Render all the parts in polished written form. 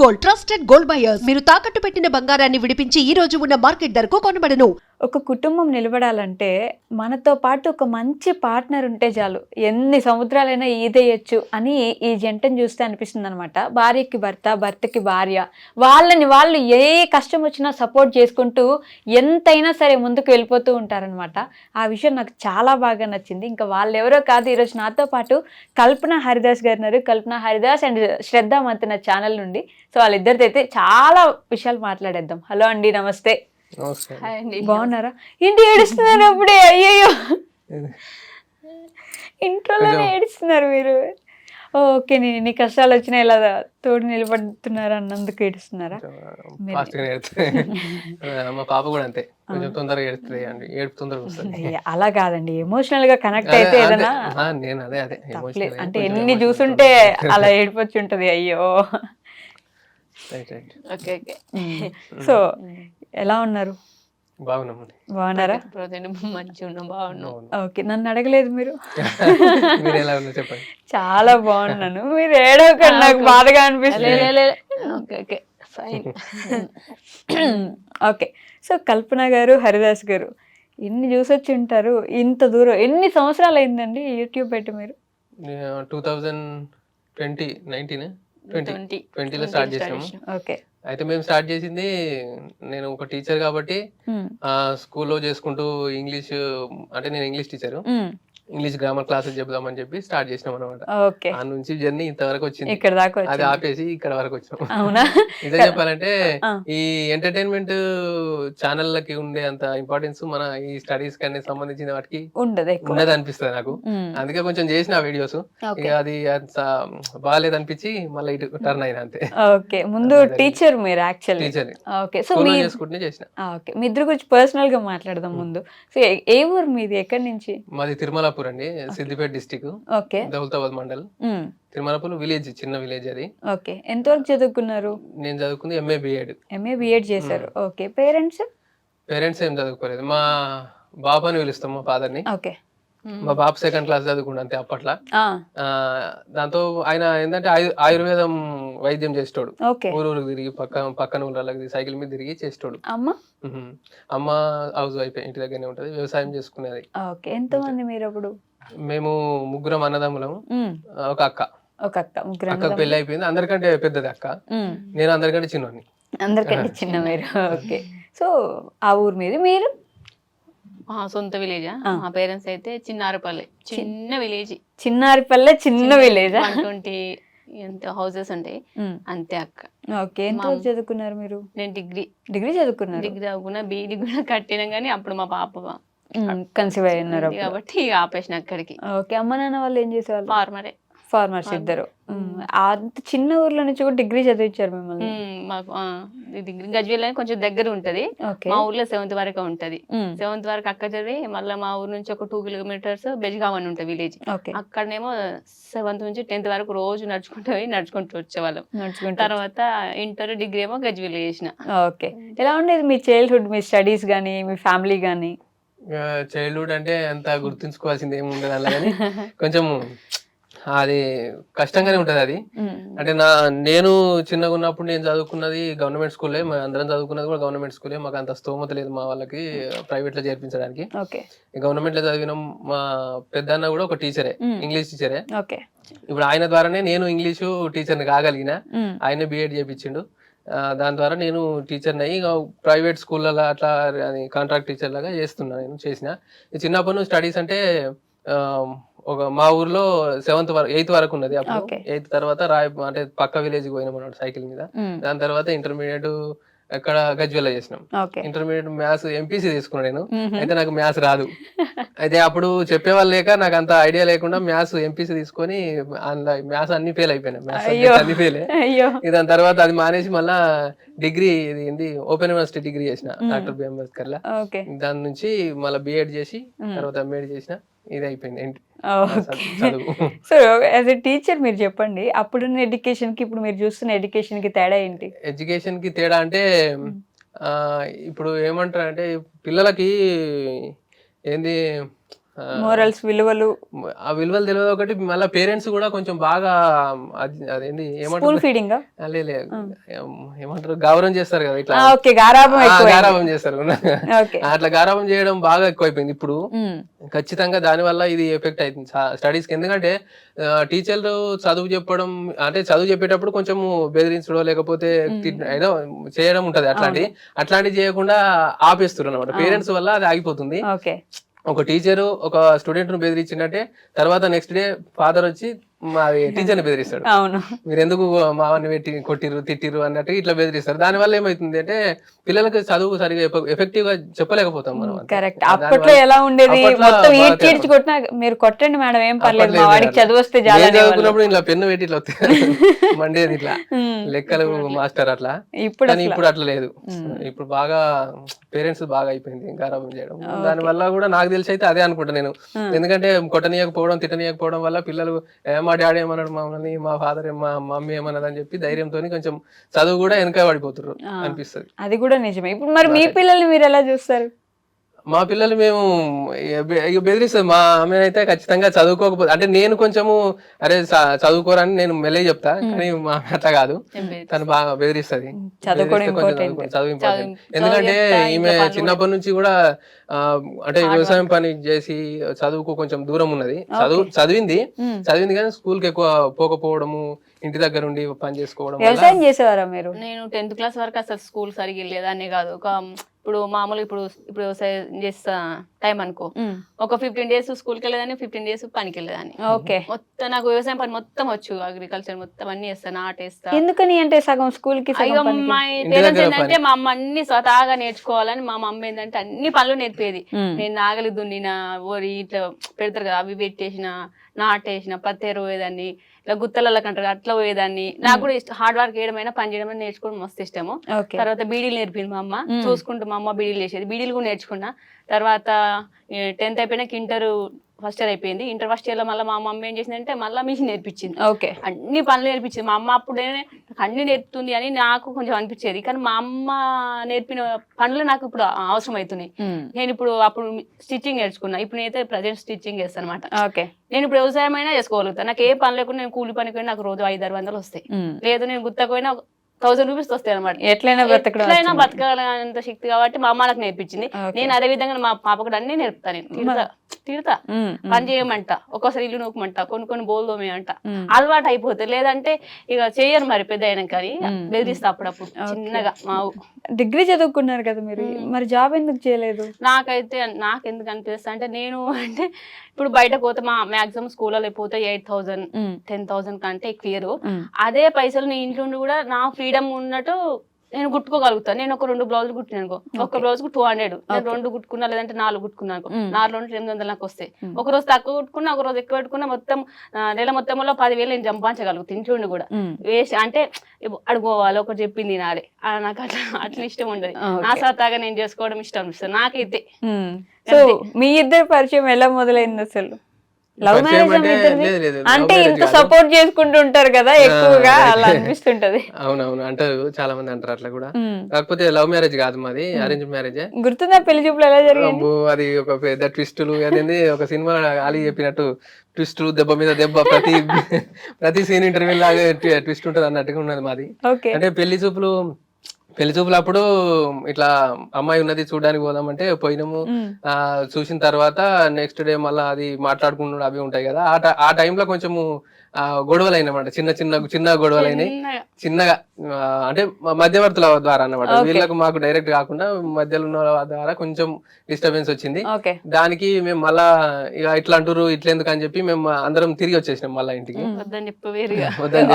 Gold, trusted gold buyers. మీరు తాకట్టు పెట్టిన బంగారాన్ని విడిపించి ఈ రోజు ఉన్న మార్కెట్ ధరకు కొనబడను. ఒక కుటుంబం నిలబడాలంటే మనతో పాటు ఒక మంచి పార్ట్నర్ ఉంటే చాలు, ఎన్ని సముద్రాలైనా ఈదేయచ్చు అని ఈ జంటను చూస్తే అనిపిస్తుంది అనమాట. భార్యకి భర్త, భర్తకి భార్య, వాళ్ళని వాళ్ళు ఏ కష్టం వచ్చినా సపోర్ట్ చేసుకుంటూ ఎంతైనా సరే ముందుకు వెళ్ళిపోతూ ఉంటారనమాట. ఆ విషయం నాకు చాలా బాగా నచ్చింది. ఇంకా వాళ్ళు ఎవరో కాదు, ఈరోజు నాతో పాటు కల్పన హరిదాస్ గారు ఉన్నారు. కల్పన హరిదాస్ అండ్ శ్రద్ధ మంతన ఛానల్ నుండి. సో వాళ్ళిద్దరితో అయితే చాలా విషయాలు మాట్లాడేద్దాం. హలో అండి, నమస్తే. బాగున్నారా? ఇంటి ఏడుస్తున్నారు అప్పుడే, అయ్యయ్యో ఇంట్లోనే ఏడుస్తున్నారు మీరు. ఓకే, నీ కష్టాలు వచ్చినా ఇలా తోడు నిలబడుతున్నారు అన్నందుకు ఏడుస్తున్నారా? మా పాప కూడా అంతే, కొంచెం తొందరగా ఏడుస్తుంది అండి, ఏడుపు తొందరగా వస్తుంది. అలా కాదండి, ఎమోషనల్ గా కనెక్ట్ అయితే ఏదైనా నేను అదే అంటే ఎన్ని చూసుంటే అలా ఏడిపొచ్చి ఉంటది. అయ్యో. సో ఎలా ఉన్నారు? బాగున్నారా? ఓకే, నన్ను అడగలేదు మీరు. చాలా బాగున్నాను. మీరు ఏడవకండి, నాకు బాధగా అనిపిస్తుంది. ఓకే, సో కల్పన గారు, హరిదాస్ గారు ఎన్ని చూసొచ్చి ఉంటారు? ఇంత దూరం ఎన్ని సంవత్సరాలు అయిందండి యూట్యూబ్ పెట్టి మీరు? 2020లో స్టార్ట్ చేసాము. ఓకే, అయితే మేము స్టార్ట్ చేసింది, నేను ఒక టీచర్ కాబట్టి స్కూల్లో చేసుకుంటూ ఇంగ్లీష్, అంటే నేను English teacher, English grammar classes చెప్దామని చెప్పి స్టార్ట్ చేసినాం అనమాట. ఆ నుంచి జర్నీ ఇంతవరకు వచ్చింది. ఇక్కడ దాకా అది ఆపేసి ఇక్కడ వరకు వచ్చాం. అవునా? నిజం చెప్పాలంటే ఈ ఎంటర్టైన్మెంట్ ఛానళ్ళకి ఉండే అంత ఇంపార్టెన్స్ మన ఈ స్టడీస్ కి సంబంధించిన వాటికి ఉండదు అనిపిస్తుంది నాకు. అందుకే కొంచెం చేసిన వీడియోస్, అది బాగాలేదు అనిపించి మళ్ళీ ఇటు టర్న్ అయినా అంతే. ఓకే, ముందు టీచర్ మీరు యాక్చువల్లీ. టీచర్. ఓకే, సో మీరు చేసుకుంటే చేసిన. ఓకే, మీ ఇద్దరు గురించి పర్సనల్ గా మాట్లాడదాం ముందు. సో ఏ ఊరు మీది? ఎక్కడి నుంచి? మాది తిరుమలాపూర్ అండి, సిద్దిపేట డిస్టిక్, దౌలతాబాద్ మండల్. తిరుమలాపూర్ విలేజ్, చిన్న విలేజ్ అది. ఓకే, ఎంతవరకు చదువుకున్నారు? నేను చదువుకుంది ఎంఏ బిఎడ్ చేశారు. ఓకే, పేరెంట్స్ ఏం చదువుకోలేదు. మా బాబు అని పిలుస్తాం, మా ఫాదర్ ని. ఓకే, మా బాబు 2nd క్లాస్ చదువుకుంటా అంతే అప్పట్లో. దాంతో ఆయన ఏంటంటే ఆయుర్వేదం వైద్యం చేసేటోడు. ఊరూరికి తిరిగి పక్కన ఊళ్ళకి సైకిల్ మీద తిరిగి చేసేటోడు. అమ్మ హౌస్ వైఫ్, ఇంటి దగ్గరనే ఉంటది, వ్యవసాయం చేసుకునేది. ఎంతమంది మీరు అప్పుడు? మేము 3 అన్నదమ్ములము, ఒక అక్క. అక్కకు పెళ్లి అయిపోయింది. అందరికంటే పెద్దది అక్క, నేను అందరికంటే చిన్నవాడిని. అందరికంటే చిన్న మీరు. ఓకే, సో ఆ ఊరు మీద మీరు సొంత విలేజ్. మా పేరెంట్స్ అయితే చిన్నారిపల్లె, చిన్న విలేజ్. చిన్నారిపల్లె, చిన్న విలేజ్. 120 ఎంత హౌసెస్ ఉంటాయి అంతే అక్క. ఓకే, ఎంత చదువుకున్నారు మీరు? నేను డిగ్రీ చదువుకున్నా. డిగ్రీ చదువుకున్నా, బీఈడి కూడా కట్టినా, కానీ అప్పుడు మా పాప కన్సీవ్ అయి ఉన్నారు కాబట్టి ఆపేసిన అక్కడికి. ఓకే, అమ్మ నాన్న వాళ్ళు ఏం చేసేవాళ్ళు? ఫార్మర్స్ ఇద్దరు. అంత చిన్న ఊర్లో నుంచి కూడా డిగ్రీ చదివించారు మిమ్మల్ని? మాకు డిగ్రీ గజ్వేల్ అని కొంచెం దగ్గర ఉంటది. మా ఊర్లో 7th వరకు ఉంటది. 7th వరకు అక్క చదివి మళ్ళీ మా ఊరు నుంచి ఒక 2 కిలోమీటర్స్ బెజగావ్ అని ఉంటుంది విలేజ్. అక్కడనేమో 7th నుంచి 10th వరకు రోజు నడుచుకుంటూ వచ్చేవాళ్ళం. తర్వాత ఇంటర్, డిగ్రీ ఏమో గజ్వేల్ చేసిన. ఓకే, ఎలా ఉండేది మీ చైల్డ్హుడ్, మీ స్టడీస్ గానీ, మీ ఫ్యామిలీ గానీ? చైల్డ్హుడ్ అంటే అంత గుర్తుంచుకోవాల్సింది ఏమి ఉండదు అలా, కానీ కొంచెం అది కష్టంగానే ఉంటది అది. అంటే నేను చిన్నగా ఉన్నప్పుడు నేను చదువుకున్నది గవర్నమెంట్ స్కూలే, అందరం చదువుకున్నది కూడా గవర్నమెంట్ స్కూలే. మాకు అంత స్తోమత లేదు మా వాళ్ళకి ప్రైవేట్ లో చేర్పించడానికి. గవర్నమెంట్ లో చదివిన మా పెద్దన్న కూడా ఒక టీచరే, ఇంగ్లీష్ టీచరే. ఇప్పుడు ఆయన ద్వారానే నేను ఇంగ్లీషు టీచర్ని కాగలిగిన. ఆయనే బిఎడ్ చేయించిండు. దాని ద్వారా నేను టీచర్ని అయ్యి ప్రైవేట్ స్కూళ్ళలో అట్లా కాంట్రాక్ట్ టీచర్ లాగా చేస్తున్నా. నేను చేసిన చిన్నప్పటి నుంచి స్టడీస్ అంటే మా ఊర్లో 8th వరకు ఉన్నది. అప్పుడు 8th తర్వాత అంటే పక్క విలేజ్ పోయినాం అన్నమాట సైకిల్ మీద. దాని తర్వాత ఇంటర్మీడియట్ అక్కడ గజ్వేల్ చేసినాం. ఇంటర్మీడియట్ మ్యాథ్స్ ఎంపీసీ తీసుకున్నాను నేను. అయితే నాకు మ్యాథ్స్ రాదు. అయితే అప్పుడు చెప్పేవాళ్ళు లేక నాకు అంత ఐడియా లేకుండా మ్యాథ్స్ ఎంపీసీ తీసుకొని మ్యాథ్స్ అన్ని ఫెయిల్ అయిపోయినాయి. మ్యాథ్స్ అన్ని ఫెయిల్. దాని తర్వాత అది మానేసి మళ్ళా డిగ్రీ, ఇది ఓపెన్ యూనివర్సిటీ డిగ్రీ చేసిన డాక్టర్ బి అంబేద్కర్ లా. దాని నుంచి మళ్ళీ బిఎడ్ చేసి తర్వాత ఎంఎడ్ చేసిన. ఇది అయిపోయింది. సో యాజ్ ఎ టీచర్ మీరు చెప్పండి, అప్పుడున్న ఎడ్యుకేషన్ కి ఇప్పుడు మీరు చూస్తున్న ఎడ్యుకేషన్ కి తేడా ఏంటి? ఎడ్యుకేషన్ కి తేడా అంటే ఇప్పుడు ఏమంటారు అంటే పిల్లలకి ఏంది మోరల్స్ విలువలు ఆ విలువలు తెలియదు ఒకటి, మళ్ళీ పేరెంట్స్ కూడా కొంచెం బాగా అదేంటి స్కూల్ ఏమంటారు ఫీడింగ్ ఏమంటారు గావరం చేస్తారు కదా ఇట్లా, ఓకే గారాబం ఎక్కువ గారాబం చేస్తారు ఓకే అట్లా గారాబం చేయడం బాగా ఎక్కువైపోయింది ఇప్పుడు. ఖచ్చితంగా దాని వల్ల ఇది ఎఫెక్ట్ అవుతుంది స్టడీస్ కి. ఎందుకంటే టీచర్లు చదువు చెప్పడం అంటే చదువు చెప్పేటప్పుడు కొంచెం బెదిరించడం లేకపోతే ఏదో చేయడం ఉంటది, అట్లాంటివి చేయకుండా ఆపేస్తారు అనమాట. పేరెంట్స్ వల్ల అది ఆగిపోతుంది. ఓకే ఒక టీచరు ఒక స్టూడెంట్ ను బెదిరించినట్టే తర్వాత నెక్స్ట్ డే ఫాదర్ వచ్చి మాది టీచర్ ని బెదిరిస్తాడు, అవును మీరు ఎందుకు మావాన్ని పెట్టి కొట్టిర్రు తిట్టిర్రు అన్నట్టు ఇట్లా బెదిరిస్తారు. దాని వల్ల ఏమైతుంది అంటే పిల్లలకి చదువు సరిగా ఎఫెక్టివ్ గా చెప్పలేకపోతాం మనం. కరెక్ట్. అప్పట్లో ఎలా ఉండేది, మొత్తం ఈడ్చి కొట్టినా మీరు కొట్టండి మేడం ఏం పర్లేదు, మా వాడికి చదువు వస్తే చదువుకున్నప్పుడు ఇట్లా పెన్ను పెట్టి ఇట్లా మండేది ఇట్లా లెక్కలు మాస్టర్ అట్లా. ఇప్పుడు అట్లా లేదు, ఇప్పుడు బాగా పేరెంట్స్ బాగా అయిపోయింది గారాబం చేయడం. దాని వల్ల కూడా నాకు తెలిసి అయితే అదే అనుకుంటా నేను. ఎందుకంటే కొట్టనీయకపోవడం తిట్టనీయకపోవడం వల్ల పిల్లలు మా డాడీ ఏమన్నాడు మమ్మల్ని, మా ఫాదర్ మా మమ్మీ ఏమన్నది అని చెప్పి ధైర్యంతో కొంచెం చదువు కూడా వెనక పడిపోతున్నారు అనిపిస్తుంది. అది కూడా నిజమే. ఇప్పుడు మరి మీ పిల్లల్ని మీరు ఎలా చూస్తారు? మా పిల్లలు మేము బెదిరిస్తుంది. మా ఆమె అయితే ఖచ్చితంగా చదువుకోకపోతే అంటే నేను కొంచెము అరే చదువుకోరని నేను మెల్లగా చెప్తా, కానీ మా అట్లా కాదు, తను బాగా బెదిరిస్తుంది. చదువు ఇంపార్టెంట్. ఎందుకంటే ఈమె చిన్నప్పటి నుంచి కూడా అంటే వ్యవసాయం పని చేసి చదువుకు కొంచెం దూరం ఉన్నది. చదివింది కానీ స్కూల్ కి ఎక్కువ పోకపోవడము, ఇంటి దగ్గర ఉండి పని చేసుకోవడం. వ్యవసాయం చేసేవారా మీరు? నేను 10th క్లాస్ వరకు అసలు స్కూల్ సరిగ్గా వెళ్ళేదాన్ని కాదు. ఇప్పుడు మామూలుగా ఇప్పుడు వ్యవసాయం చేస్తా టైం అనుకో, ఒక 15 days స్కూల్కి వెళ్ళేదాన్ని, 15 days పనికి వెళ్ళేదాన్ని. ఓకే. మొత్తం నాకు వ్యవసాయం పని మొత్తం వచ్చు, అగ్రికల్చర్ మొత్తం అన్ని చేస్తాను, నాటేస్తా. ఎందుకని అంటే సగం స్కూల్ కి మా పేరెంట్స్ ఏంటంటే మా అమ్మ అన్ని స్వతహాగా నేర్చుకోవాలని, మా మమ్మీ ఏంటంటే అన్ని పనులు నేర్పేది. నేను నాగలి దున్నిన, ఓరి ఇట్లా పెడతారు కదా అవి పెట్టేసిన, నాటేసిన, పత్తేరు పోయేదాన్ని, ఇలా గుత్తల కంటారు అట్లా పోయేదాన్ని. నాకు కూడా హార్డ్ వర్క్ చేయడమైనా పని చేయడం నేర్చుకోవడం మస్తు ఇష్టము. తర్వాత బీడీలు నేర్పింది మా అమ్మ, చూసుకుంటూ మా అమ్మ బీడీలు చేసేది, బీడీలు కూడా నేర్చుకున్నా. తర్వాత 10th అయిపోయినాక ఇంటర్ ఫస్ట్ ఇయర్ అయిపోయింది. ఇంటర్ ఫస్ట్ ఇయర్ లో మళ్ళీ మా మమ్మీ ఏం చేసిందంటే మళ్ళీ మిషన్ నేర్పించింది. అన్ని పనులు నేర్పించింది. మా అమ్మ అప్పుడే అన్ని నేర్పుతుంది అని నాకు కొంచెం అనిపించేది, కానీ మా అమ్మ నేర్పిన పనులు నాకు ఇప్పుడు అవసరం అవుతున్నాయి. నేను ఇప్పుడు అప్పుడు స్టిచ్చింగ్ నేర్చుకున్నా, ఇప్పుడు నేనైతే ప్రజెంట్ స్టిచ్చింగ్ చేస్తాను అనమాట. నేను ఇప్పుడు వ్యవసాయం అయినా చేసుకోగలుగుతాను. నాకు ఏ పని లేకుండా నేను కూలి పనికి పోయినా నాకు రోజు 500-600 వస్తాయి. లేదు నేను గుత్తకపోయినా 1000 rupees వస్తాయి అనమాట. ఎట్లయినా బతకాలంత శక్తి కాబట్టి మా అమ్మ నాకు నేర్పించింది. నేను అదే విధంగా మా పాపకు అన్ని నేర్పుతాను. నేను తిడతా, పని చేయమంట, ఒక్కోసారి ఇల్లు నూకమంట, కొన్ని బోల్ తోమేయంట, అలవాటు అయిపోతుంది. లేదంటే ఇక చెయ్యరు మరి పెద్ద అయినా, కానీ బెదిరిస్తా అప్పుడప్పుడు చిన్నగా. మా డిగ్రీ చదువుకున్నారు కదా మీరు, మరి జాబ్ ఎందుకు చేయలేదు? నాకు ఎందుకు అనిపిస్తుంది అంటే, నేను అంటే ఇప్పుడు బయట పోతే మా మాక్సిమం స్కూల్లో పోతే 8,000 10,000 కంటే ఎక్కువ. అదే పైసలు నీ ఇంట్లో కూడా నా ఫ్రీడమ్ ఉన్నట్టు నేను కుట్టుకోగలుగుతాను. నేను ఒక 2 బ్లౌజులు కుట్టినాను, ఒక బ్లౌజ్ కు 200, నేను 2 కుట్టుకున్నా లేదంటే 4 కుట్టుకున్నాను, 4 800 నాకు వస్తాయి. ఒక రోజు తక్కువ కుట్టుకున్నా, ఒక రోజు ఎక్కువ పెట్టుకున్నా, మొత్తం నెల మొత్తంలో 10,000 నేను సంపాదించగలుగుతాను ఇంట్లో కూడా. వేస్ట్ అంటే అడుకోవాలి, ఒకటి చెప్పింది నాదే, నాకు అట్లా ఇష్టం ఉండదు. నా సత్తాగా నేను చేసుకోవడం ఇష్టం అనిపిస్తుంది నాకైతే. సో మీ ఇద్దరు పరిచయం ఎలా మొదలైంది అసలు? లవ్ మ్యారేజ్ అంటే ఇంత సపోర్ట్ చేసుకుంటూ ఉంటారు కదా ఎక్కువగా, అలా అనిపిస్తుంటది. అవునవును అంటారు, చాలా మంది అంటారు అట్లా కూడా. కాకపోతే లవ్ మ్యారేజ్ కాదు, మాది అరేంజ్ మ్యారేజ్. గుర్తుందా పెళ్లి చూపులు ఎలా జరిగింది? అది ఒక పెద్ద ట్విస్టులు, అదేంది ఒక సినిమా అలీ చెప్పినట్టు ట్విస్టులు, దెబ్బ మీద దెబ్బ, ప్రతి సీన్ ఇంటర్వ్యూ లాగా ట్విస్ట్ ఉంటది అన్నట్టుగా ఉన్నది మాది. అంటే పెళ్లి చూపులు అప్పుడు ఇట్లా అమ్మాయి ఉన్నది చూడడానికి పోదామంటే పోయినాము. చూసిన తర్వాత నెక్స్ట్ డే మళ్ళీ అది మాట్లాడుకుంటూ అవి ఉంటాయి కదా, ఆ టైంలో కొంచెము గొడవలు అయినమాట, చిన్న గొడవలు అయినాయి. చిన్నగా అంటే మధ్యవర్తుల ద్వారా అన్నమాట, వీళ్ళకు మాకు డైరెక్ట్ కాకుండా మధ్యలో ఉన్న ద్వారా కొంచెం డిస్టర్బెన్స్ వచ్చింది. దానికి మేము మళ్ళా ఇక ఇట్లా అంటారు ఇట్లా ఎందుకు అని చెప్పి మేము అందరం తిరిగి వచ్చేసినాం మళ్ళా ఇంటికి.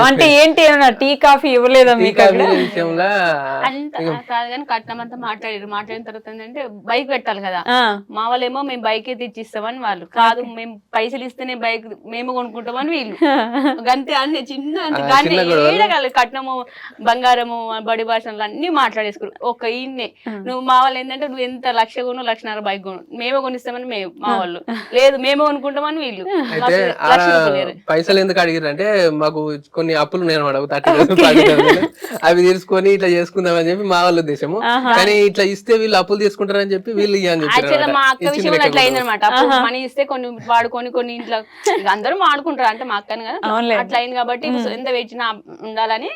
అంటే ఏంటి టీ కాఫీ ఇవ్వలేదా విషయంలో? కట్నం అంతా మాట్లాడిన తర్వాత ఏంటంటే బైక్ పెట్టాలి కదా, మా వాళ్ళేమో మేము బైక్ తెచ్చిస్తామని వాళ్ళు, కాదు మేము పైసలు ఇస్తేనే బైక్ మేము కొనుక్కుంటామని వీళ్ళు. గంతే అన్ని చిన్న చిన్న గొడవలు. ఏడగాలి కట్నము బంగారము బడి భాషలు అన్ని మాట్లాడేసుకున్నాం. ఒక ఈయన్నే నువ్వు మా వాళ్ళు ఏంటంటే నువ్వు ఎంత 1,00,000 కొను 1,50,000 బైక్ కొను మేమే కొనిస్తామని మేము మా వాళ్ళు లేదు మేమే కొనుక్కుంటామని వీళ్ళు అయితే మాకు 1,00,000 రూపాయలు లేరు. పైసలు ఎందుకు అడిగారు అంటే మాకు కొన్ని అప్పులు నేను అడగ 30,000 అవి తీసుకొని ఇట్లా చేసుకుందామని చెప్పి మా వాళ్ళ ఉద్దేశము. కానీ ఇట్లా ఇస్తే వీళ్ళు అప్పులు తీసుకుంటారని చెప్పి వీళ్ళు ఇయ్యని యాక్చువల్ మా అక్క చెప్పారు. విషయంలో అట్లా అయిందనమాట. మనీ ఇస్తే కొన్ని వాడుకొని కొన్ని ఇంట్లో ఇక అందరూ వాడుకుంటారు అంటే మా అక్కని కదా అట్లా అయింది కాబట్టి ఎంత పెట్టినా ఉండాలని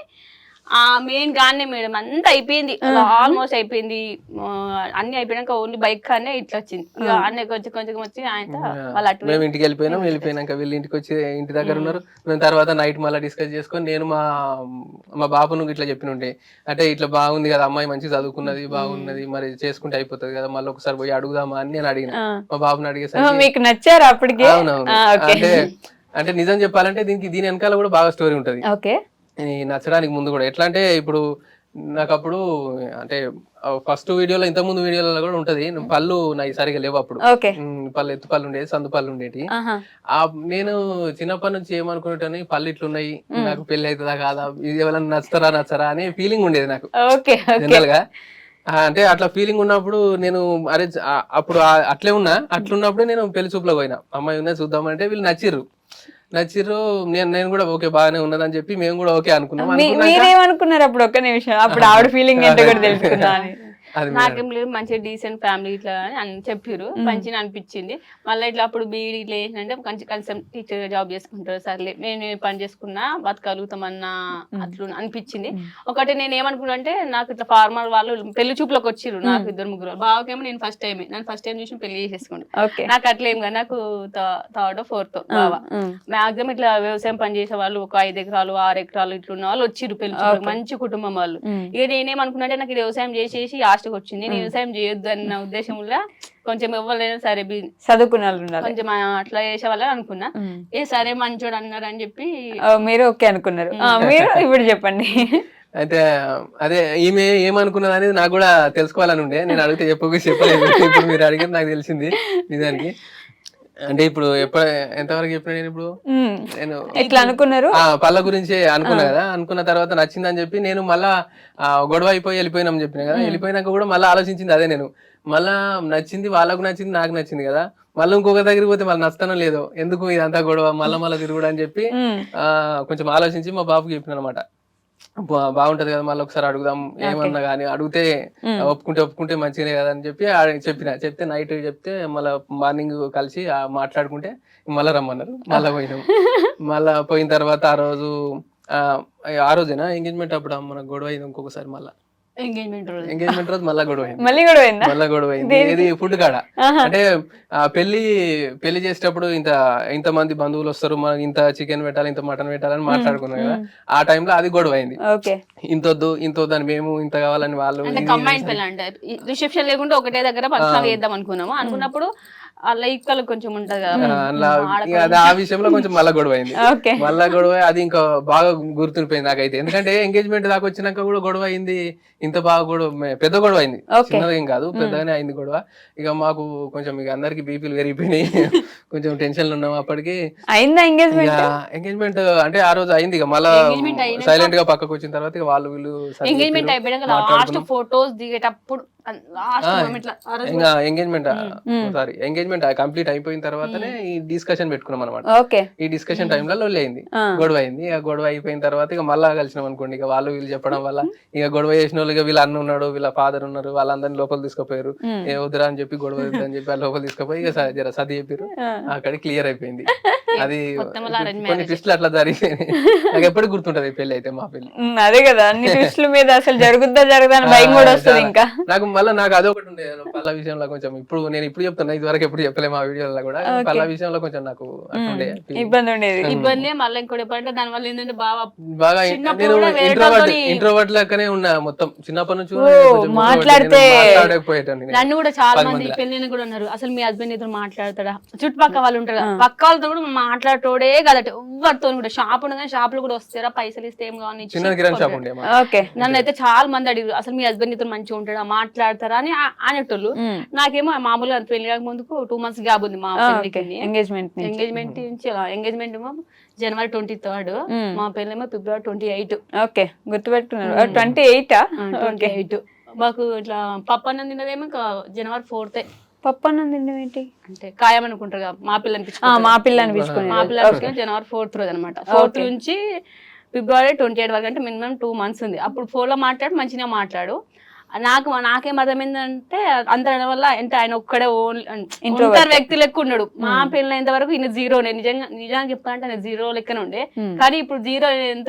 ఆ మెయిన్ గానే మేడం అంతా అయిపోయింది ఆల్మోస్ట్ అయిపోయింది. అన్ని అయిపోయినాక ఓన్లీ బైక్ కానీ ఇట్లా వచ్చింది. ఇక అన్నీ కొంచెం కొంచెం వచ్చి ఆయన వాళ్ళు అటు మేము ఇంటికి వెళ్ళిపోయినాక వీళ్ళు ఇంటికి వచ్చి ఇంటి దగ్గర ఉన్నారు. మేము తర్వాత నైట్ మళ్ళీ డిస్కస్ చేసుకొని నేను మా బాబును ఇట్లా చెప్పినుండే అంటే ఇట్లా బాగుంది కదా అమ్మాయి మంచిగా చదువుకున్నది బాగున్నది మరి చేసుకుంటే అయిపోతుంది కదా మళ్ళీ ఒకసారి పోయి అడుగుదామా అని నేను అడిగిన మా బాబుని అడిగేసరికి మీకు నచ్చారు అప్పటికి? అవునవును. అంటే నిజం చెప్పాలంటే దీని వెనకాల కూడా బాగా స్టోరీ ఉంటది. ఓకే. నచ్చడానికి ముందు కూడా ఎట్లా అంటే ఇప్పుడు నాకు అప్పుడు అంటే ఫస్ట్ వీడియోలో ఇంత ముందు వీడియోలో కూడా ఉంటది పళ్ళు నాకు సరిగా లేవు అప్పుడు. పళ్ళు ఎత్తు పళ్ళు ఉండేది సందు పళ్ళు ఉండేటి. నేను చిన్నప్పటి నుంచి ఏమనుకునేటని పళ్ళు ఇట్లున్నాయి నాకు పెళ్లి అవుతుందా కాదా ఇది ఎవరైనా నచ్చరా అనే ఫీలింగ్ ఉండేది నాకు జనరల్ గా. అంటే అట్లా ఫీలింగ్ ఉన్నప్పుడు నేను అరే అప్పుడు అట్లే ఉన్నా అట్లున్నప్పుడు నేను పెళ్లి చూపులో పోయినా అమ్మాయి ఉన్నది చూద్దామంటే వీళ్ళు నచ్చిర్రు నేను కూడా ఓకే బాగానే ఉన్నదని చెప్పి మేము కూడా ఓకే అనుకున్నాం. మీరేమనుకున్నారు అప్పుడు? ఒక్క నిమిషం, అప్పుడు ఆవిడ ఫీలింగ్ ఏంటో కూడా తెలుసుకున్నా. నాకేం లేదు మంచిగా డీసెంట్ ఫ్యామిలీ ఇట్లా అని చెప్పారు మంచిగా అనిపించింది. మళ్ళీ ఇట్లా అప్పుడు బీఈడీ ఇట్లా ఏంటంటే కలిసి టీచర్ జాబ్ చేసుకుంటారు సర్లే నేను పని చేసుకున్నా బతకగలుగుతామన్నా అట్లా అనిపించింది. ఒకటి నేను ఏమనుకున్నా అంటే నాకు ఇట్లా ఫార్మర్ వాళ్ళు పెళ్లి చూపులోకి వచ్చిర్రు నాకు 2-3 బావకేమో నేను ఫస్ట్ టైం చూసి పెళ్లి చేసేసుకున్నాను. నాకు అట్లా ఏం కాదు నాకు 3rd or 4th బావ మాక్సిమం ఇట్లా వ్యవసాయం పని చేసే వాళ్ళు ఒక 5 ఎకరాలు 6 ఎకరాలు ఇట్లా ఉన్న వాళ్ళు వచ్చిర్రు పెళ్లి చూపులకు మంచి కుటుంబం వాళ్ళు. ఇక నేనేమనుకున్నా అంటే నాకు వ్యవసాయం చేసేసి వచ్చింది నేను వ్యవసాయం చేయొద్దు అన్న ఉద్దేశంలో కొంచెం ఇవ్వలేనా సరే చదువుకున్న కొంచెం అట్లా చేసే వాళ్ళని అనుకున్నా. సరే మంచోడు అన్నారు అని చెప్పి మీరు ఓకే అనుకున్నారు. మీరు ఇప్పుడు చెప్పండి. అయితే అదే ఈమె ఏమనుకున్నది అనేది నాకు కూడా తెలుసుకోవాలని ఉండే. నేను అడిగితే చెప్పలేదు. ఇప్పుడు మీరు అడిగితే నాకు తెలిసింది నిజానికి. అంటే ఇప్పుడు ఎంతవరకు చెప్పినా నేను ఇప్పుడు నేను ఎట్లా అనుకున్నారు పళ్ళ గురించి అనుకున్నా కదా. అనుకున్న తర్వాత నచ్చిందని చెప్పి నేను మళ్ళా గొడవ అయిపోయి వెళ్ళిపోయినాం చెప్పిన కదా. వెళ్ళిపోయినాక కూడా మళ్ళీ ఆలోచించింది అదే నేను మళ్ళా నచ్చింది వాళ్ళకు నచ్చింది నాకు నచ్చింది కదా. మళ్ళీ ఇంకొక దగ్గరికి పోతే మళ్ళీ నచ్చడం లేదు ఎందుకు ఇదంతా గొడవ మళ్ళా తిరుగుడు అని చెప్పి కొంచెం ఆలోచించి మా బాబుకి చెప్పిన అనమాట. బాగుంటది కదా మళ్ళీ ఒకసారి అడుగుదాం ఏమన్నా గానీ అడిగితే ఒప్పుకుంటే మంచిగానే కదా అని చెప్పి చెప్తే నైట్ చెప్తే మళ్ళీ మార్నింగ్ కలిసి మాట్లాడుకుంటే మళ్ళీ రమ్మన్నారు. మళ్ళీ పోయినాం. మళ్ళా పోయిన తర్వాత ఆ రోజేనా ఎంగేజ్మెంట్ అప్పుడు మనకు గొడవ అయింది ఇంకొకసారి. మళ్ళీ ఎంగేజ్మెంట్ రోజు మళ్ళా గొడవ అయింది. ఇది ఫుడ్ కాడ అంటే పెళ్లి చేసేటప్పుడు ఇంత మంది బంధువులు వస్తారు మనం ఇంత చికెన్ పెట్టాలి ఇంత మటన్ పెట్టాలని మాట్లాడుకున్నాం కదా. ఆ టైంలో అది గొడవ అయింది. ఇంతొద్దు అని మేము ఇంత కావాలని వాళ్ళు కంబైన్ పెళ్ళి అంటే రిసెప్షన్ లేకుండా ఒకటే దగ్గర ఫంక్షన్ చేద్దాం అనుకున్నప్పుడు అలా ఈక్వల్ కొంచెం ఉంటది కదా ఆ విషయంలో కొంచెం మళ్ళా గొడవ అయింది. మళ్ళా గొడవ అది ఇంకా బాగా గుర్తుండిపోయింది నాకైతే. ఎందుకంటే ఎంగేజ్మెంట్ దాకా వచ్చినాక కూడా గొడవ అయింది. ఇంత బాగా పెద్ద గొడవ అయింది చిన్నది ఏం కాదు పెద్దగానే అయింది గొడవ. ఇక మాకు కొంచెం ఇక అందరికి బీపీలు పెరిగిపోయినాయి కొంచెం టెన్షన్ లో ఉన్నాం. అప్పటికి ఎంగేజ్మెంట్ అంటే ఆ రోజు అయింది. ఇక మళ్ళా సైలెంట్ గా పక్కకు వచ్చిన తర్వాత ఇక వాళ్ళు వీళ్ళు ఎంగేజ్మెంట్ అయిపోయాక లాస్ట్ ఫోటోస్ దిగేటప్పుడు ఇంకా ఎంగేజ్మెంట్ కంప్లీట్ అయిపోయిన తర్వాతనే ఈ డిస్కషన్ పెట్టుకున్నాం అనమాట. ఈ డిస్కషన్ టైంలో లొల్లి అయింది గొడవ అయింది. ఇక గొడవ అయిపోయిన తర్వాత ఇక మళ్ళా కలిసినాం అనుకోండి. ఇక వాళ్ళు వీళ్ళు చెప్పడం వల్ల ఇక గొడవ చేసిన వాళ్ళు వీళ్ళ అన్న ఉన్నాడు వీళ్ళ ఫాదర్ ఉన్నారు వాళ్ళందరినీ లోపల తీసుకుపోయారు. ఏ వద్దురా అని చెప్పి గొడవ అని చెప్పి లోపల తీసుకుపోయి ఇక జర సర్ది చెప్పారు. అక్కడ క్లియర్ అయిపోయింది. అది కొన్ని ట్విస్టులు అట్లా జరిగినాయి. నాకు ఎప్పటికి గుర్తుంటది పెళ్లి అయితే మా పెళ్లి. అదే కదా అన్ని ట్విస్టుల మీద అసలు జరుగుద్దా అని భయం కూడా వస్తుంది. ఇంకా నాకు అదొకటి ఉండే పళ్ళ విషయంలో కొంచెం నేను ఇప్పుడు చెప్తున్నా ఇది వరకు ఎప్పుడు చెప్పలేము ఆ వీడియోలో కూడా. పళ్ళ విషయంలో కొంచెం నాకు ఇబ్బంది ఉండేది. ఇబ్బంది మళ్ళీ ఇంకోటి చెప్పాలంటే దాని వల్ల ఏంటంటే బాగా నేను ఇంట్రోవర్ట్ లెక్కనే ఉన్నా మొత్తం చిన్నప్పటి నుంచి మాట్లాడకపోయేటండి. నన్ను కూడా చాలా మంది పెళ్లి కూడా ఉన్నారు అసలు మీ హస్బెండ్ ఇద్దరు మాట్లాడతాడా చుట్టుపక్కల వాళ్ళు ఉంటారు పక్క వాళ్ళతో కూడా మాట్లాడటోడే కదట ఎవరితో కూడా షాప్ ఉండగానే షాప్ లో కూడా వస్తారా పైసలు ఇస్తే ఏం కావాలి నన్ను అయితే చాలా మంది అడిగారు అసలు మీ హస్బెండ్ ఇద్దరు మంచిగా ఉంటాడా మాట్లాడతారా అని అనేటోళ్ళు. నాకేమో మామూలుగా పెళ్లి కాక ముందుకు 2 months గ్యాప్ ఉంది మా పెళ్లికి. ఎంగేజ్మెంట్ నుంచి ఎంగేజ్మెంట్ ఏమో జనవరి 23rd, మా పెళ్ళేమో ఫిబ్రవరి 28. ఓకే, గుర్తుపెట్టుకున్నారు. 28 28. మాకు ఇట్లా పప్పు అన్నం తిన్నదేమో ఇంకా జనవరి 4th. పప్పు అన్నం తినడం ఏంటి అంటే ఖాయం అనుకుంటారు కదా, మా పిల్ల మా పిల్ల అనిపించుకుని మా పిల్ల అనిపించుకుని జనవరి 4th రోజు అనమాట. 4th నుంచి ఫిబ్రవరి 28 వరకు, అంటే మినిమం 2 months ఉంది. అప్పుడు ఫోన్ లో మాట్లాడు, మంచిగా మాట్లాడు. నాకేం అర్థమైందంటే అందరి వల్ల అంటే ఆయన ఒక్కడే ఇంటర్ వ్యక్తి లెక్క ఉన్నాడు. మా పెళ్ళైనంత వరకు ఈయన 0. నిజంగా చెప్పాలంటే ఆయన 0 లెక్కనే ఉండే, కానీ ఇప్పుడు 0 ఎంత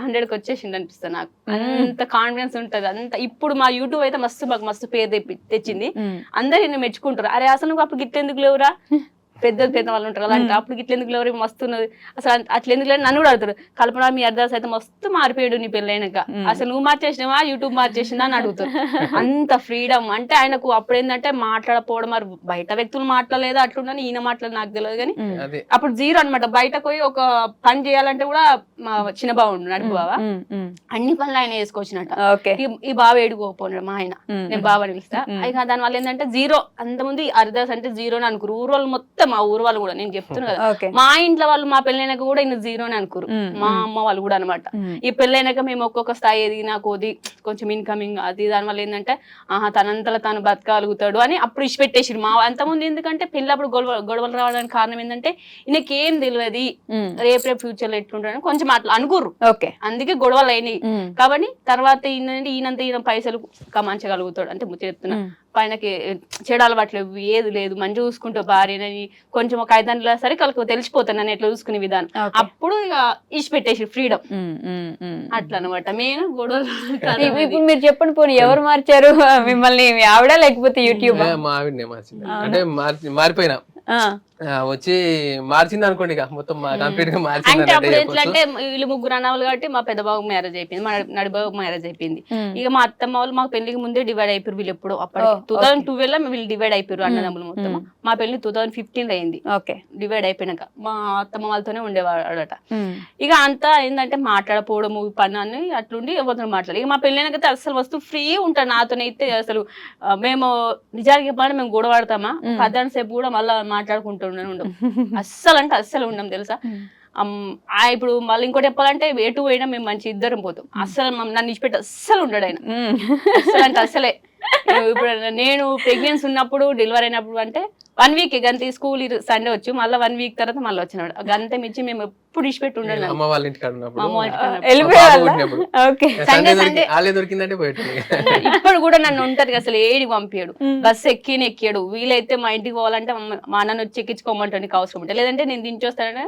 100కి వచ్చేసింది అనిపిస్తుంది నాకు. అంత కాన్ఫిడెన్స్ ఉంటది అంత. ఇప్పుడు మా యూట్యూబ్ అయితే మస్తు పేరు తెచ్చింది. అందరు ఈయన మెచ్చుకుంటారు. అరే అసలు నువ్వు అప్పుడు గిట్ల ఎందుకు లేవురా, పెద్ద వాళ్ళు ఉంటారు కదా అంటే అప్పుడు ఇట్లా ఎందుకు ఎవరు మస్తు ఉన్నది అసలు అట్లా ఎందుకు లేదు నన్ను కూడా అడుగుతారు. కల్పన మీ అర్ధాస్ అయితే మస్తు మారిపోయాడు నీ పెళ్ళైనాక, అసలు నువ్వు మార్చేసినావా యూట్యూబ్ మార్చేసినా అని అడుగుతారు. అంత ఫ్రీడమ్ అంటే ఆయనకు. అప్పుడు ఏంటంటే మాట్లాడకపోవడం, మరి బయట వ్యక్తులు మాట్లాడలేదు అట్లుండని ఈయన మాట్లాడదు నాకు తెలియదు, కానీ అప్పుడు 0 అనమాట. బయటకు పోయి ఒక పని చేయాలంటే కూడా మా చిన్న బావ ఉండు నడుపు బావ, అన్ని పనులు ఆయన వేసుకొచ్చినట్ట. ఈ బావ ఏడుకోపోయినాడు మా ఆయన, నేను బావని పిలుస్తా. ఇక దాని వల్ల ఏంటంటే 0 అంతమంది అర్ధాస్ అంటే 0 అని అనుకురు ఊరు వాళ్ళు మొత్తం. మా ఊరు వాళ్ళు కూడా నేను చెప్తున్నా కదా, మా ఇంట్లో వాళ్ళు మా పెళ్ళైనాక కూడా ఈయన 0 అని అనుకోరు. మా అమ్మ వాళ్ళు కూడా అనమాట. ఈ పెళ్ళైనాక మేము ఒక్కొక్క స్థాయి ఎదిగినా కొద్ది కొంచెం ఇన్కమింగ్ అది దాని వల్ల ఏంటంటే తనంతలో తాను బతకగలుగుతాడు అని అప్పుడు ఇచ్చిపెట్టేసారు. మా అంతకుముందు ఎందుకంటే పెళ్ళప్పుడు గొడవలు రావడానికి కారణం ఏంటంటే ఈయనకి ఏం తెలియదు రేపు ఫ్యూచర్ లో ఎట్లుంటాడని కొంచెం అట్లా అనుకోరు. అందుకే గొడవలు అయినాయి. కాబట్టి తర్వాత ఈయన పైసలు కమాంచగలుగుతాడు అంటే చెప్తున్నా. పైనకి చెడు అలవాట్లేవు, ఏది లేదు, మంచి చూసుకుంటూ భార్యని కొంచెం ఒక 5 నెలల సరే కలుపు తెలిసిపోతాను నన్ను ఎట్లా చూసుకునే విధానం. అప్పుడు ఇక ఇచ్చి పెట్టేసి ఫ్రీడమ్ అట్లా అనమాట. నేను గొడవలు. ఇప్పుడు మీరు చెప్పండి, పోనీ ఎవరు మార్చారు మిమ్మల్ని, మీ ఆవిడ లేకపోతే యూట్యూబ్? మా ఆవిడనే మార్చింది. అంటే మారిపోయినా వచ్చి మార్చింది అనుకోండి, ఇక మొత్తం కంప్లీట్ గా మార్చింది. అంటే అప్పుడు ఎట్లా అంటే వీళ్ళు 3 అన్నవాళ్ళు కాబట్టి మా పెద్ద బాబు మ్యారేజ్ అయిపోయింది, మా నడి బాబు మ్యారేజ్ అయిపోయింది. ఇక మా అత్తమ్మ వాళ్ళు మాకు పెళ్లికి ముందే డివైడ్ అయిపోయారు. వీళ్ళు ఎప్పుడు అప్పటికి 2012 లో వీళ్ళు డివైడ్ అయిపోయారు అన్నదమ్ములు మొత్తం. మా పెళ్లి 2015 అయింది. డివైడ్ అయిపోయినాక మా అత్తమ్మ వాళ్ళతోనే ఉండేవాడట. ఇక అంతా ఏంటంటే మాట్లాడపోవడము పని అని అట్లుండి ఎవరితో మాట్లాడాలి. ఇక మా పెళ్ళైనాకైతే అసలు వస్తువు ఫ్రీ ఉంటాడు నాతోనైతే. అసలు మేము నిజానికి చెప్పాలంటే మేము గొడవ పడతామా 10 సేపు కూడా మళ్ళీ మాట్లాడుకుంటూ ఉండవు. అస్సలు అంటే అస్సలు ఉండం తెలుసా. ఇప్పుడు మళ్ళీ ఇంకోటి చెప్పాలంటే ఎటు పోయినా మేము మంచి ఇద్దరం పోతాం. అస్సలు నన్ను ఇచ్చిపెట్టి అస్సలు ఉండడు ఆయన. అస్సలు అంటే అస్సలే. ఇప్పుడు నేను ప్రెగ్నెన్సీ ఉన్నప్పుడు డెలివరీ అయినప్పుడు అంటే 1 week గంత స్కూల్ సండే వచ్చి మళ్ళీ 1 week తర్వాత మళ్ళీ వచ్చినాడు. గంత మించి మేము ఎప్పుడు ఇచ్చిపెట్టి ఉండడు. అమ్మ వాళ్ళ ఇంటికి ఇప్పుడు కూడా నన్ను ఉంటది అసలు ఏడి పంపించాడు. బస్సు ఎక్కియాడు. వీలైతే మా ఇంటికి పోవాలంటే మా అన్నను వచ్చి ఎక్కించుకోమంటాడు, నీకు అవసరం ఉంటుంది. లేదంటే నేను దించొస్తానని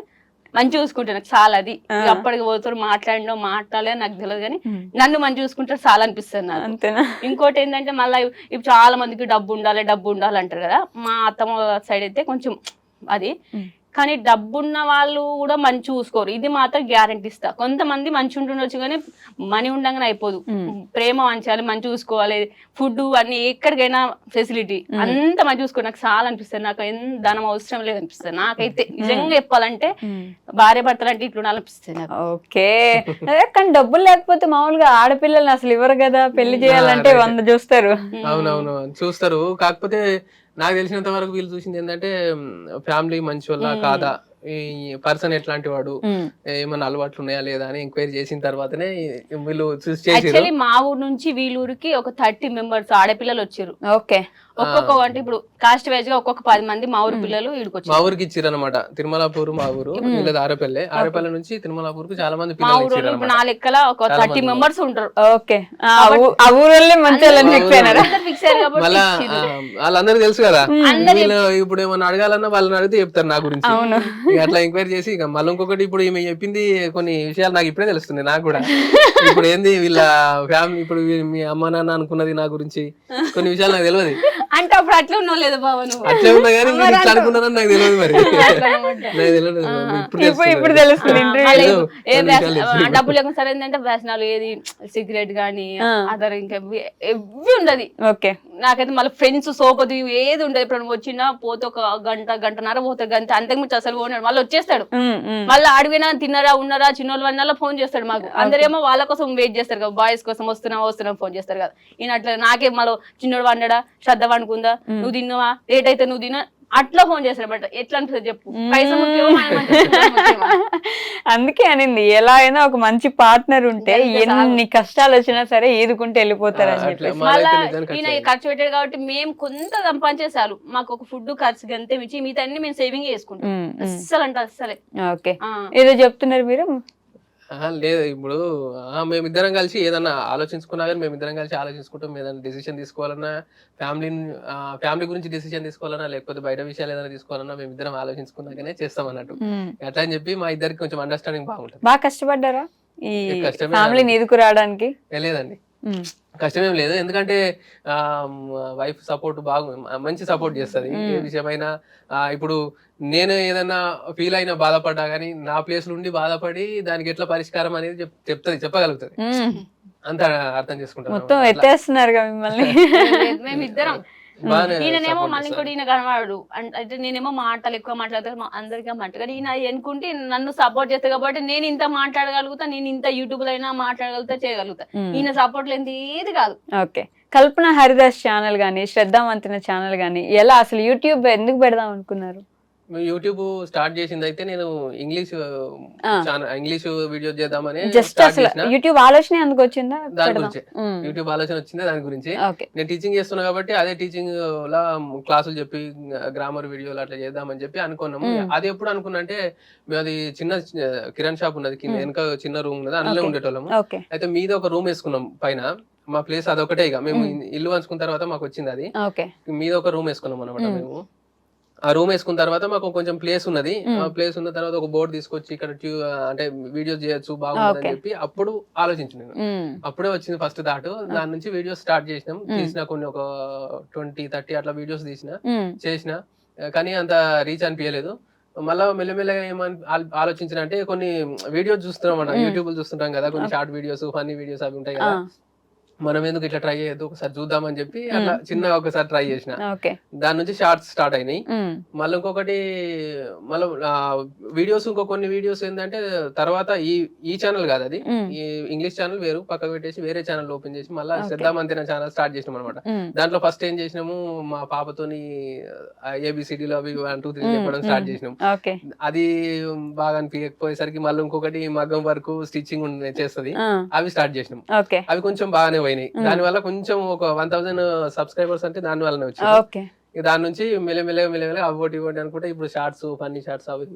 మంచి చూసుకుంటాను చాలా. అది అప్పటికి పోతారు మాట్లాడలేదు నాకు తెలియదు, కానీ నన్ను మంచి చూసుకుంటారు చాలా అనిపిస్తుంది నాకు. ఇంకోటి ఏంటంటే మళ్ళీ ఇప్పుడు చాలా మందికి డబ్బు ఉండాలి అంటారు కదా. మా అత్తమ్మ సైడ్ అయితే కొంచెం అది, కానీ డబ్బున్న వాళ్ళు కూడా మంచి చూసుకోరు. ఇది మాత్రం గ్యారెంటీ ఇస్తా. కొంతమంది మంచి ఉంటుండొచ్చు కానీ మనీ ఉండగానే అయిపోదు. ప్రేమ మంచాలి, మంచి చూసుకోవాలి, ఫుడ్ అన్ని ఎక్కడికైనా ఫెసిలిటీ అంత మంచి చూసుకోవాలి. నాకు చాలా అనిపిస్తుంది. నాకు ఎంత ధనం అవసరం లేదు అనిపిస్తుంది నాకైతే. నిజంగా చెప్పాలంటే భార్య భర్తలు అంటే ఇట్లా అనిపిస్తుంది నాకు. ఓకే, కానీ డబ్బులు లేకపోతే మామూలుగా ఆడపిల్లల్ని అసలు ఇవ్వరు కదా, పెళ్లి చేయాలంటే 100 చూస్తారు. అవునవును చూస్తారు. కాకపోతే నాకు తెలిసినంత వరకు వీళ్ళు చూసింది ఏంటంటే ఫ్యామిలీ మంచి వాళ్ళ కాదా, ఈ పర్సన్ ఎట్లాంటి వాడు, ఏమైనా అలవాట్లు ఉన్నాయా లేదా అని ఎంక్వైరీ చేసిన తర్వాతనే వీళ్ళు యాక్చువల్లీ మా ఊరు నుంచి వీళ్ళూరికి ఒక 30 members ఆడపిల్లలు వచ్చారు. ఓకే, ఒక్కొక్క అంటే ఇప్పుడు కాస్ట్ వైజ్ గా ఒక్కొక్క 10 మంది మా ఊరు పిల్లలు మా ఊరికి ఇచ్చారు అనమాట. తిరుమలాపూర్ మా ఊరు, వీళ్ళది ఆరేపల్లి నుంచి తిరుమలాపూర్ కు చాలా మంది మా ఊరు. ఇప్పుడు నా లెక్కల ఒక 30 members ఉంటారు. ఓకే, ఆ ఊళ్ళో మంచి ఫిక్స్ అయ్యారు. మళ్ళా వాళ్ళందరికీ తెలుసు కదా, ఇప్పుడు ఏమన్నా అడగాలన్నా వాళ్ళని అడిగితే చెప్తారు నా గురించి. అట్లా ఎంక్వైరీ చేసి ఇక మళ్ళీ ఇంకొకటి ఇప్పుడు ఈమె చెప్పింది కొన్ని విషయాలు నాకు ఇప్పుడే తెలుస్తుంది. నాకు కూడా ఇప్పుడు ఏంది వీళ్ళ ఫ్యామిలీ, ఇప్పుడు మీ అమ్మ నాన్న అనుకున్నది నా గురించి కొన్ని విషయాలు నాకు తెలియదు. అంటే అప్పుడు అట్లా ఉన్నా లేదా బాబు, అట్లే ఉన్నా కానీ మీరు ఇట్లా అనుకున్నారని నాకు తెలియదు. మరి నాకు తెలియదు, ఇప్పుడు తెలుస్తుంది. డబ్బులు లేకుండా సరే ఏంటంటే వ్యసనాలు, ఏది సిగరెట్ గానీ అదర్ ఇంకా ఎవ్వి ఉండదు. ఓకే, నాకైతే మళ్ళీ ఫ్రెండ్స్ సోపది ఏది ఉండదు. ఇప్పుడు వచ్చినా పోతే ఒక గంటన్నర పోతే గంట, అంతకుమించి అసలు పోనాడు. మళ్ళీ వచ్చేస్తాడు. మళ్ళీ అడిగినా తిన్నారా ఉన్నారా చిన్నోళ్ళు అన్నలా ఫోన్ చేస్తాడు మాకు. అందరేమో వాళ్ళ కోసం వెయిట్ చేస్తారు కదా, బాయ్స్ కోసం వస్తున్నా ఫోన్ చేస్తారు కదా. ఈయన అట్లా నాకే మళ్ళీ చిన్నోడు వండడా, శ్రద్ధ వండుకుందా, నువ్వు తిన్నావా, లేట్ అయితే నువ్వు తిన్నా, అట్లా ఫోన్ చేస్తారు. బట్ ఎట్లా అనిపిస్తుంది చెప్పు, పైసలు ముఖ్యమా, మనం మంచిగా ఉండడం ముఖ్యమా? అందుకే అనింది ఎలా అయినా ఒక మంచి పార్ట్నర్ ఉంటే అంతే చాలు. ఎన్ని కష్టాలు వచ్చినా సరే ఈదుకుంటే వెళ్ళిపోతారు అని అట్లా చెప్పేసి. మా- మళ్ళా వాళ్ళైతే నిజానికి ఈయన ఖర్చు ఖర్చు పెట్టాడు కాబట్టి మేము కొంత సంపాదించేసారు, మాకు ఒక ఫుడ్ ఖర్చు అంతే మించి మిగతా అన్ని మేము సేవింగ్ చేసుకుంటాం. అస్సలు అంటే అస్సలే. ఓకే, ఆ. ఏదో చెప్తున్నారు మీరు. లేదు ఇప్పుడు మేమిద్దరం కలిసి ఏదన్నా ఆలోచించుకున్నా కానీ మేమిద్దరం కలిసి ఆలోచించుకుంటాం. ఏదైనా డిసిషన్ తీసుకోవాలన్నా ఫ్యామిలీ గురించి డిసిషన్ తీసుకోవాలన్నా లేకపోతే బయట విషయాలు ఏదైనా తీసుకోవాలన్నా మేమిద్దరం ఆలోచించుకున్నాకనే చేస్తాం అన్నట్టు. అట్లా అని చెప్పి మా ఇద్దరికి కొంచెం అండర్స్టాండింగ్ బాగుంటుంది. బాగా కష్టపడ్డారా ఈ కష్టమే ఫ్యామిలీని ఎదుకు రావడానికి? లేదండి, కష్టమేం లేదు. ఎందుకంటే వైఫ్ సపోర్ట్ మంచి సపోర్ట్ చేస్తుంది ఏ విషయమైనా. ఇప్పుడు నేను ఏదైనా ఫీల్ అయినా బాధపడ్డా కానీ నా ప్లేస్ నుండి బాధపడి దానికి ఎట్లా పరిష్కారం అనేది చెప్పగలుగుతుంది. అంత అర్థం చేసుకుంటాను. మొత్తం ఎత్తేస్తున్నారుగా మిమ్మల్ని. మేమిద్దరం ఈయననేమో మళ్ళీ ఇంకోటి ఈయన కనవాడు అంటే నేనేమో మాటలు ఎక్కువ మాట్లాడతా, అందరికీ మాట, కానీ ఈయన ఎన్నుకుంటే నన్ను సపోర్ట్ చేస్తా కాబట్టి నేను ఇంత మాట్లాడగలుగుతా, నేను ఇంత యూట్యూబ్ లో అయినా మాట్లాడగలుగుతా, చేయగలుగుతా. ఈయన సపోర్ట్ లేని ఏది కాదు. ఓకే, కల్పన హరిదాస్ ఛానల్ గానీ శ్రద్ధా మంతిన ఛానల్ గానీ ఎలా అసలు యూట్యూబ్ ఎందుకు పెడదాం అనుకున్నారు? యూట్యూబ్ స్టార్ట్ చేసింది అయితే నేను ఇంగ్లీష్ వీడియోస్ చేద్దామని జస్ట్ అసలు యూట్యూబ్ ఆలోచన ఎందుకు వచ్చిందా? దాని గురించి యూట్యూబ్ ఆలోచన వచ్చింది దాని గురించి. నేను టీచింగ్ చేస్తున్నా కాబట్టి అదే టీచింగ్ లా క్లాసులు చెప్పి గ్రామర్ వీడియోలు అట్లా చేద్దామని చెప్పి అనుకున్నాము. అది ఎప్పుడు అనుకున్నా అంటే మేము అది చిన్న కిరాణ్ షాప్ ఉన్నది కింద వెనక చిన్న రూమ్ ఉన్నది, అందులో ఉండేటోళ్ళము. అయితే మీద ఒక రూమ్ వేసుకున్నాం పైన, మా ప్లేస్ అదొకటే. ఇక మేము ఇల్లు వంచుకున్న తర్వాత మాకు వచ్చింది అది, మీద ఒక రూమ్ వేసుకున్నాం అనమాట. మేము ఆ రూమ్ వేసుకున్న తర్వాత మాకు కొంచెం ప్లేస్ ఉన్నది. ఆ ప్లేస్ ఉన్న తర్వాత ఒక బోర్డు తీసుకొచ్చి ఇక్కడ అంటే వీడియోస్ చేయొచ్చు బాగుందని చెప్పి అప్పుడు ఆలోచించు నేను. అప్పుడే వచ్చింది ఫస్ట్ థాట్. దాని నుంచి వీడియోస్ స్టార్ట్ చేసినాం. తీసిన కొన్ని ఒక 20-30 అట్లా వీడియోస్ చేసిన కానీ అంత రీచ్ అనిపించలేదు. మళ్ళా మెల్లమెల్లగా ఏమని ఆలోచించిన అంటే కొన్ని వీడియోస్ చూస్తున్నాం అన్నమాట, యూట్యూబ్ చూస్తుంటాం కదా, కొన్ని షార్ట్ వీడియోస్ ఫన్నీ వీడియోస్ అవి ఉంటాయి కదా, మనం ఎందుకు ఇట్లా ట్రై చేయొద్దు ఒకసారి చూద్దామని చెప్పి అట్లా చిన్నగా ఒకసారి ట్రై చేసిన. దాని నుంచి షార్ట్స్ స్టార్ట్ అయినాయి. మళ్ళీ ఇంకొకటి మళ్ళీ వీడియోస్ కొన్ని వీడియోస్ ఏంటంటే తర్వాత ఈ ఛానల్ కాదు, అది ఈ ఇంగ్లీష్ ఛానల్ వేరు పక్కకు పెట్టేసి వేరే ఛానల్ ఓపెన్ చేసి మళ్ళీ శ్రద్ధా మంతిన ఛానల్ స్టార్ట్ చేసినాం అనమాట. దాంట్లో ఫస్ట్ ఏం చేసినాము, మా పాపతోని ABCDలు అవి 1 2 3 చెప్పడం స్టార్ట్ చేసినాం. అది బాగా అనిపించకపోయేసరికి మళ్ళీ ఇంకొకటి మగ్గం వరకు స్టిచ్చింగ్ చేస్తుంది, అవి స్టార్ట్ చేసినాం. అవి కొంచెం బాగానే పోయినాయి. దాని వల్ల కొంచెం ఒక 1000 సబ్స్క్రైబర్స్ అంటే దాని వల్లనే వచ్చింది. దాని నుంచి మెల్లమెల్లగా అవ్వటి ఇవ్వటి అనుకుంటే ఇప్పుడు షార్ట్స్ ఫన్నీ షార్ట్స్ అవి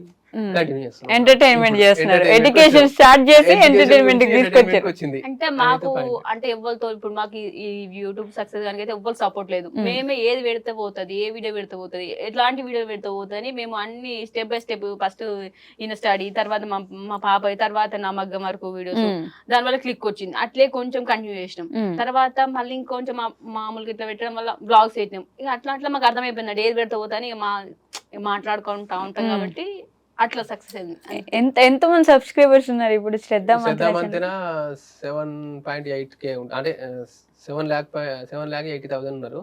కంటిన్యూ చేస్తున్నాం. ఎంటర్టైన్మెంట్ చేస్తున్నారు, ఎడ్యుకేషన్ స్టార్ట్ చేసి ఎంటర్టైన్మెంట్ వచ్చింది. అంటే మాకు అంటే ఎవరితో ఇప్పుడు మాకు ఈ యూట్యూబ్ సక్సెస్ కనుక అయితే ఎవ్వరు సపోర్ట్ లేదు. మేమే ఏది పెడితే పోతుంది, ఏ వీడియో పెడితే పోతుంది, ఎట్లాంటి వీడియో పెడితే పోతుంది, మేము అన్ని స్టెప్ బై స్టెప్ ఫస్ట్ ఈయన స్టడీ, తర్వాత మా పాప, తర్వాత నా మగ్గం వరకు వీడియోస్, దానివల్ల క్లిక్ వచ్చింది. అట్లే కొంచెం కంటిన్యూ చేసినాం. తర్వాత మళ్ళీ ఇంకొంచెం మామూలుగా ఇట్లా పెట్టడం వల్ల బ్లాగ్స్ పెట్టినాం. ఇక అట్లా మాకు అర్థమైపోయింది ఏది పెడితే పోతాని మాట్లాడుకుంటా ఉంటాం కాబట్టి అట్లా సక్సెస్ అయింది. ఎంత మంది సబ్స్క్రైబర్స్ ఉన్నారు ఇప్పుడు శ్రద్ధా మంతిన? 7.8K అంటే 7,80,000 ఉన్నారు.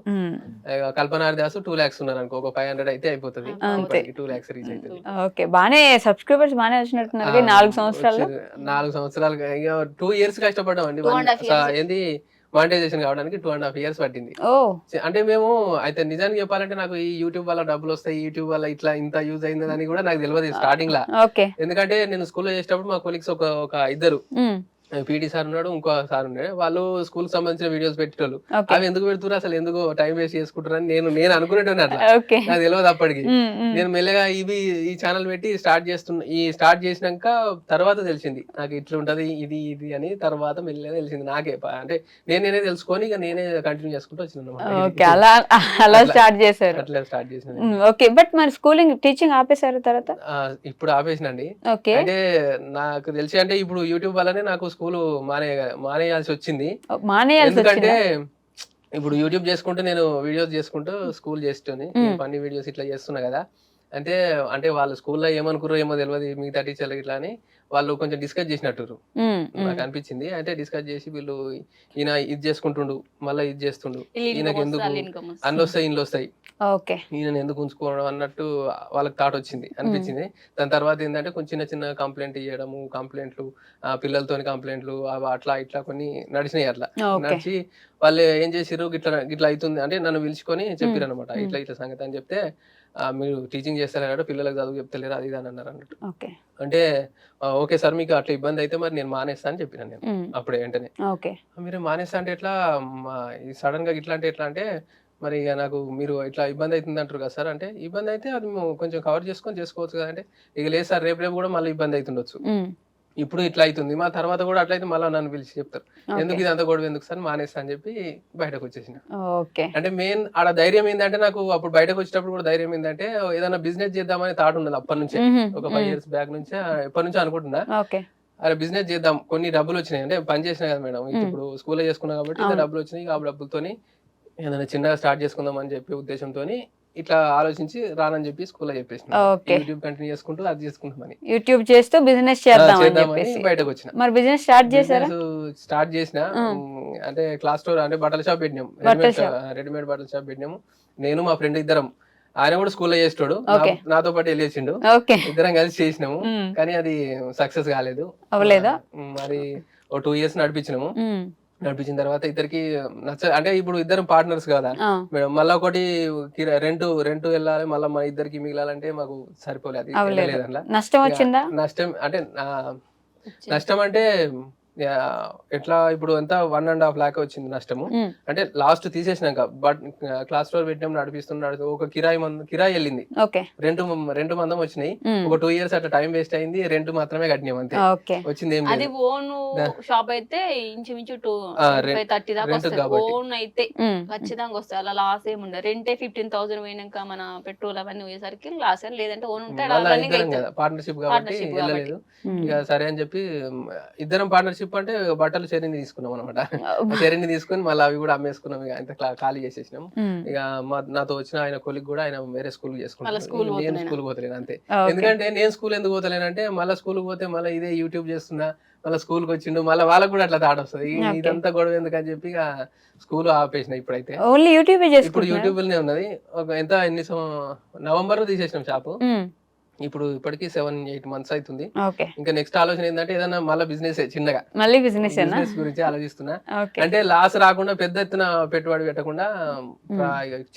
కల్పన హరిదాస్ 2 lakhs ఉన్నారు అనుకో, ఒక 500 అయితే అయిపోతుంది, 2 lakhs రీచ్ అవుతుంది. ఓకే, బానే సబ్స్క్రైబర్స్ బానే వచ్చినట్టున్నారు. 4 సంవత్సరాలు 4 సంవత్సరాలు 2 years కష్టపడ్డాం అండి. ఏంది మానిటైజేషన్ కావడానికి 2.5 years పట్టింది. అంటే మేము అయితే నిజానికి చెప్పాలంటే నాకు ఈ యూట్యూబ్ వల్ల డబ్బులు వస్తాయి, యూట్యూబ్ వల్ల ఇట్లా ఇంత యూజ్ అయిందని కూడా నాకు తెలియదు స్టార్టింగ్ లా. ఎందుకంటే నేను స్కూల్లో చేసేటప్పుడు మా కొలీగ్స్ ఒక ఇద్దరు పీటీ సార్ ఉన్నాడు, ఇంకో సార్ ఉన్నాడు, వాళ్ళు స్కూల్ సంబంధించిన వీడియోస్ పెట్టేటోళ్ళు. అవి ఎందుకు పెడుతున్నారు అసలు, ఎందుకు టైం వేస్ట్ చేసుకుంటారు అని నేను అనుకునేటోని. అట్లా నాకు తెలియదు అప్పటికి. నేను మెల్లగా ఈ ఛానల్ పెట్టి స్టార్ట్ చేసినాక తర్వాత తెలిసింది నాకు ఇట్లా ఉంటది ఇది అని. తర్వాత మెల్లగా తెలిసింది నాకే, అంటే నేనే తెలుసుకొని ఇక నేనే కంటిన్యూ చేసుకుంటూ వచ్చినాను. అలా స్టార్ట్ చేశారు. అట్లా స్టార్ట్ చేసిన. ఓకే, బట్ మరి స్కూలింగ్ టీచింగ్ ఆపేశారు తర్వాత? ఇప్పుడు ఆపేసినండి. అంటే నాకు తెలిసి అంటే ఇప్పుడు యూట్యూబ్ వల్లనే నాకు స్కూల్ మానేయాల్సి వచ్చింది. ఎందుకంటే ఇప్పుడు యూట్యూబ్ చేసుకుంటూ నేను వీడియోస్ చేసుకుంటూ స్కూల్ చేస్తూనే ఫన్నీ వీడియోస్ ఇట్లా చేస్తున్నా కదా. అంటే వాళ్ళు స్కూల్లో ఏమనుకున్నారో ఏమో తెలియదు, మిగతా టీచర్లు ఇట్లా అని వాళ్ళు కొంచెం డిస్కస్ చేసినట్టు నాకు అనిపించింది. అయితే డిస్కస్ చేసి వీళ్ళు ఈయన ఇది చేసుకుంటుండు, మళ్ళీ ఇది చేస్తుండు, ఈయనకి ఎందుకు అందులో వస్తాయి ఇంట్లో వస్తాయి, ఈయన ఎందుకు ఉంచుకోవడం అన్నట్టు వాళ్ళకి థాట్ అనిపించింది. దాని తర్వాత ఏంటంటే కొంచెం చిన్న కంప్లైంట్ ఇవ్వడము, కంప్లైంట్లు పిల్లలతోని కంప్లైంట్లు అట్లా ఇట్లా కొన్ని నడిచినాయి. అట్లా నడిచి వాళ్ళు ఏం చేసిర్రు, ఇట్లా అవుతుంది అంటే నన్ను పిలుచుకొని చెప్పారు అనమాట, ఇట్లా సంగతి అని చెప్తే మీరు టీచింగ్ చేస్తారు కదా, పిల్లలకు చదువు చెప్తలేరు అది ఇది అని అన్నారు అన్నట్టు. ఓకే అంటే ఓకే సార్ మీకు అట్లా ఇబ్బంది అయితే మరి నేను మానేస్తా అని చెప్పిన నేను అప్పుడే వెంటనే. ఓకే మీరు మానేస్తా అంటే ఎట్లా, సడన్ గా ఇట్లా అంటే మరి ఇక నాకు మీరు ఇట్లా ఇబ్బంది అవుతుంది అంటారు కదా సార్ అంటే, ఇబ్బంది అయితే అది మేము కొంచెం కవర్ చేసుకోవచ్చు కదా అంటే, ఇక లేదు సార్ రేపు కూడా మళ్ళీ ఇబ్బంది అవుతుండొచ్చు, ఇప్పుడు ఇట్లా అవుతుంది మా తర్వాత కూడా అట్లయితే మళ్ళీ నన్ను పిలిచి చెప్తారు, ఎందుకు ఇది అంత గొడవ ఎందుకు సార్ మానేస్తా అని చెప్పి బయటకు వచ్చేసిన. ఓకే అంటే మెయిన్ ఆడ ధైర్యం ఏంటంటే నాకు అప్పుడు బయటకు వచ్చేటప్పుడు కూడా ధైర్యం ఏంటంటే ఏదైనా బిజినెస్ చేద్దామని థాట్ ఉన్నది అప్పటి నుంచే, ఒక 5 years బ్యాక్ నుంచే ఎప్పటి నుంచో అనుకుంటున్నా, ఓకే అరే బిజినెస్ చేద్దాం, కొన్ని డబ్బులు వచ్చినాయి అంటే పని చేసినా కదా మేడం, ఇప్పుడు స్కూల్లో చేసుకున్నా కాబట్టి ఇంత డబ్బులు వచ్చినాయి, ఆ డబ్బులతోని ఏదైనా చిన్నగా స్టార్ట్ చేసుకుందాం అని చెప్పి ఉద్దేశంతో ఇట్లా ఆలోచించి రానని చెప్పి స్కూల్లో చెప్పేసిన, యూట్యూబ్ కంటిన్యూ చేసుకుంటూ అది చేసుకుంటామని, యూట్యూబ్ చేస్తూ బిజినెస్ చేద్దామని బయటకు వచ్చిన. మరి బిజినెస్ స్టార్ట్ చేసిన అంటే క్లాస్ స్టోర్ అంటే బట్టల షాప్ పెట్టినాం, రెడీమేడ్ బట్టల షాప్ పెట్టినాము. నేను మా ఫ్రెండ్ ఇద్దరం, ఆయన కూడా స్కూల్లో చేస్తాడు, నాతో పాటు వెళ్ళేసిండు, ఇద్దరం కలిసి చేసినాము. కానీ అది సక్సెస్ కాలేదు, మరి ఓ 2 years నడిపించిన తర్వాత ఇద్దరికి అంటే ఇప్పుడు ఇద్దరం పార్ట్నర్స్ కదా మేడం, మళ్ళీ ఒకటి రెంట్ వెళ్ళాలి, మళ్ళీ మన ఇద్దరికి మిగిలాలంటే మాకు సరిపోలేదు. నష్టం అంటే ఎట్లా ఇప్పుడు ఎంత 1.5 lakh వచ్చింది నష్టము. అంటే లాస్ట్ తీసేసినాక బట్ క్లాస్ స్టోర్ పెట్టినాం, నడిపిస్తున్నాడు, ఒక కిరాయి వెళ్ళింది, రెండు మందం వచ్చినాయి, ఒక 2 years అట్లా టైం వేస్ట్ అయింది, రెంట్ మాత్రమే కట్టినాం అంతే, వచ్చింది ఏం అది ఓన్ షాప్ అయితే ఇంచుమించు 30 దాకా వస్తుంది, ఓన్ అయితే ఖచ్చితంగా వస్తుంది, అలా లాస్ ఏమి ఉండదు. రెంటే 15,000 పోయినాక మన పెట్రోల్ అవన్నీ పోయేసరికి లాస్, లేదంటే ఓన్ ఉంటే పార్ట్నర్షిప్ కాబట్టి వెళ్ళలేదు. ఇక సరే అని చెప్పి ఇద్దరం పార్ట్నర్షిప్ అంటే బట్టలు చెరీని తీసుకున్నాం అనమాట, చెరీని తీసుకుని మళ్ళీ అవి కూడా అమ్మేసుకున్నాం, ఇక అంత ఖాళీ చేసేసినాం. ఇక నాతో వచ్చిన ఆయన కొలిగ్ కూడా ఆయన వేరే స్కూల్ చేసుకున్నాను, నేను స్కూల్ పోతలేను అంతే. ఎందుకంటే నేను స్కూల్ ఎందుకు పోతలేనంటే మళ్ళీ స్కూల్ పోతే మళ్ళీ ఇదే యూట్యూబ్ చేస్తున్నా, మళ్ళీ స్కూల్కి వచ్చిండు, మళ్ళీ వాళ్ళకి కూడా అట్లా థాట్ వస్తుంది, ఇదంతా గొడవ ఎందుకు అని చెప్పి ఇక స్కూల్ ఆపేసిన. ఇప్పుడైతే ఇప్పుడు యూట్యూబ్ లోనే ఉన్నది. నవంబర్ లో తీసేసినాం షాపు, ఇప్పుడు ఇప్పటికి 7-8 months అవుతుంది. ఇంకా నెక్స్ట్ ఆలోచన ఏంటంటే ఏదైనా మళ్ళీ చిన్నగా బిజినెస్ గురించి ఆలోచిస్తున్నా. అంటే లాస్ రాకుండా పెద్ద ఎత్తున పెట్టుబడి పెట్టకుండా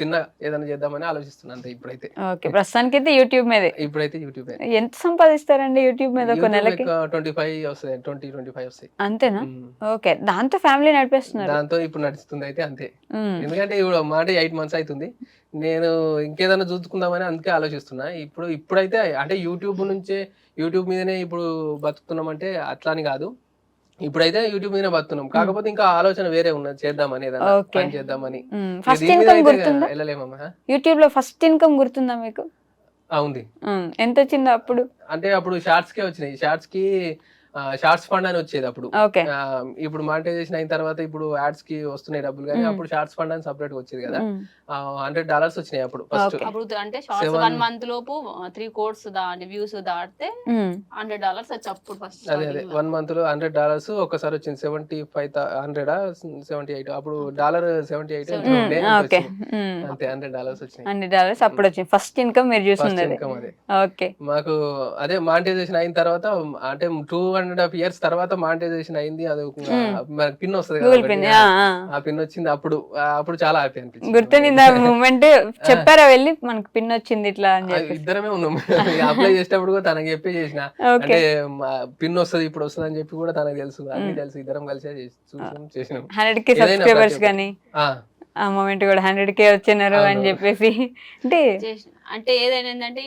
చిన్న ఏదైనా చేద్దామని ఆలోచిస్తున్నా అంతే ఇప్పుడైతే. ప్రస్తుతానికి ఇప్పుడైతే యూట్యూబ్. ఎంత సంపాదిస్తారండి యూట్యూబ్ మీద? 25 వస్తాయి, 20-25 వస్తాయి. అంతేనా? ఓకే, దాంతో ఫ్యామిలీ నడిపిస్తున్నారు? దాంతో ఇప్పుడు నడుస్తుంది అయితే అంతే. ఎందుకంటే ఇప్పుడు మాట 8 months అవుతుంది, నేను ఇంకేదైనా చూసుకుందామని అందుకే ఆలోచిస్తున్నా. ఇప్పుడైతే అంటే యూట్యూబ్ మీదనే ఇప్పుడు బతుకుతున్నాం అంటే అట్లా అని కాదు, ఇప్పుడైతే యూట్యూబ్ మీదనే బతున్నాం. కాకపోతే ఇంకా ఆలోచన వేరే ఉన్నది, చేద్దామని ఏదైనా పని చేద్దామని. వెళ్ళలేమమ్మా. యూట్యూబ్ లో ఫస్ట్ ఇన్కమ్ గుర్తుందా మీకు? ఉంది. ఎంత వచ్చింది అప్పుడు? అంటే అప్పుడు షార్ట్స్ కే వచ్చినాయి, షార్ట్స్ ఫండ్ అని వచ్చేది అప్పుడు. ఇప్పుడు మానిటైజేషన్ అయిన తర్వాత ఇప్పుడు యాడ్స్ కి వస్తున్నాయి డబ్బులు, కానీ అప్పుడు షార్ట్స్ ఫండ్ అని సపరేట్ గా వచ్చేది కదా, $100 వచ్చినాయి అప్పుడు ఫస్ట్. అంటే షార్ట్స్ 1 month లోపు 3 crores వ్యూస్ దాటితే $100 వచ్చి అప్పుడు ఫస్ట్. అదే 1 month లో $100 ఒక్కసారి వచ్చింది, 75-100-78, అప్పుడు $78 అంతే, $100 వచ్చినాయి. $100 అప్పుడు వచ్చింది ఫస్ట్ ఇన్కమ్ మీరు చూసింది. అదే మాకు అదే మానిటైజేషన్ అయిన తర్వాత అంటే 2.5 years తర్వాత మానిటైజేషన్ అయింది, అది పిన్ వస్తుంది కదా, ఆ పిన్ వచ్చింది, అప్పుడు చాలా హ్యాపీ అనిపించింది. గుర్తుంది మూమెంట్? చెప్పారా వెళ్ళి మనకు పిన్ వచ్చింది ఇట్లా అని చెప్పి? ఇద్దరమే ఉన్నాం, అప్లై చేసేటప్పుడు కూడా తనకి చెప్పి చేసిన, అంటే పిన్ వస్తుంది ఇప్పుడు వస్తుంది అని చెప్పి కూడా తనకు తెలుసు, అన్ని తెలుసు, ఇద్దరం కలిసి చేసినాం. 100K సబ్స్క్రైబర్స్ కానీ ఆ మూమెంట్ కూడా 100K వచ్చినారు అని చెప్పేసి. అంటే ఏదైనా ఏంటంటే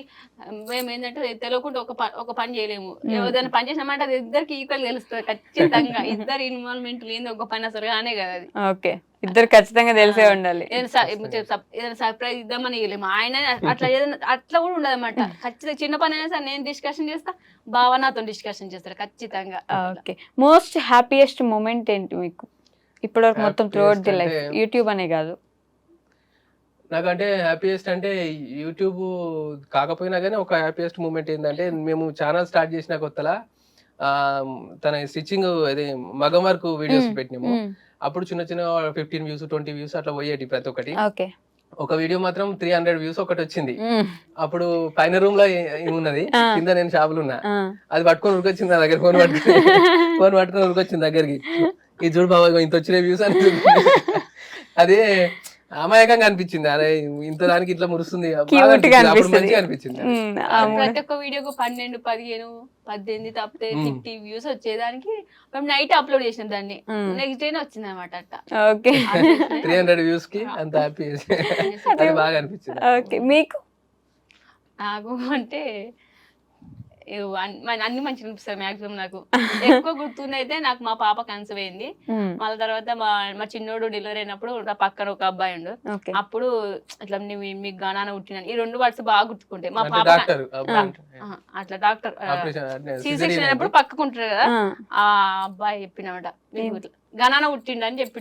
మేము ఏంటంటే తెలియకుండా ఒక పని చేయలేము, ఏదైనా పని చేసినామంటే అది ఇద్దరికి ఈక్వల్ తెలుస్తుంది ఖచ్చితంగా. ఇద్దరు ఇన్వాల్వ్మెంట్ లేని ఒక పని అసలు కానే కదా అది. ఓకే, ఇద్దరు ఖచ్చితంగా తెలిసే ఉండాలి. ఏదైనా సర్ప్రైజ్ ఇద్దామని వేయలేము, ఆయన అట్లా కూడా ఉండదు అన్నమాట. ఖచ్చితంగా చిన్న పని అయినా సరే నేను డిస్కషన్ చేస్తా, భావనతో డిస్కషన్ చేస్తారు ఖచ్చితంగా. ఓకే, మోస్ట్ హ్యాపీయెస్ట్ మూమెంట్ ఏంటి మీకు ఇప్పటివరకు మొత్తం త్రూఅవుట్ ది లైఫ్? యూట్యూబ్ అనే కాదు, నాకంటే హ్యాపీయెస్ట్ అంటే యూట్యూబ్ కాకపోయినా కానీ ఒక హ్యాపీయెస్ట్ మూమెంట్ ఏంటంటే, మేము ఛానల్ స్టార్ట్ చేసిన కొత్తలా తన స్టిచ్చింగ్ అదే మగం వర్క్ వీడియోస్ పెట్టినాము. అప్పుడు చిన్న 15 views 20 views అట్లా పోయేటి ప్రతి ఒక్కటి. ఒక వీడియో మాత్రం 300 views ఒకటి వచ్చింది. అప్పుడు పైన రూమ్ లో ఉన్నది, కింద నేను షాపులు ఉన్నా, అది పట్టుకొని ఉరికొచ్చింది నా దగ్గర, ఫోన్ పట్టుకొని ఉరికొచ్చింది దగ్గరికి, ఇది చూడు బాబా ఇంత వచ్చిన వ్యూస్ అని. అదే అమాయకంగా అనిపించింది. అరే ఇంత దానికి ఇట్లా మురుస్తుంది బాగా Cute గా అనిపించింది. అప్పుడు అనిపిస్తది. మంచిగా అనిపించింది. ప్రతి ఒక్క వీడియోకు 12, 15, 18 తప్పితే 50 వ్యూస్ వచ్చేదానికి మేము నైట్ అప్లోడ్ చేసినాం దాన్ని. నెక్స్ట్ డేనే వచ్చింది అనమాట అట్లా. ఓకే 300 వ్యూస్ కి అంత హ్యాపీ అది బాగా అనిపించింది. ఓకే మీకు నాకు అంటే అన్ని మంచిగా అనిపిస్తారు మాక్సిమం. నాకు ఎక్కువ గుర్తుందైతే నాకు మా పాప కన్సీవ్ అయింది. మళ్ళీ తర్వాత మా చిన్నోడు డెలివరీ అయినప్పుడు నా పక్కన ఒక అబ్బాయి ఉండు. ఓకే అప్పుడు ఇట్లా మీకు గణాన పుట్టినాను ఈ 2 వర్డ్స్ బాగా గుర్తుకుంటాయి. మా అంటే పాప డాక్టర్ అట్లా డాక్టర్ సి సెక్షన్ అయినప్పుడు పక్కకుంటారు కదా, ఆ అబ్బాయి చెప్పినమాట గణాన పుట్టిండు అని చెప్పిన.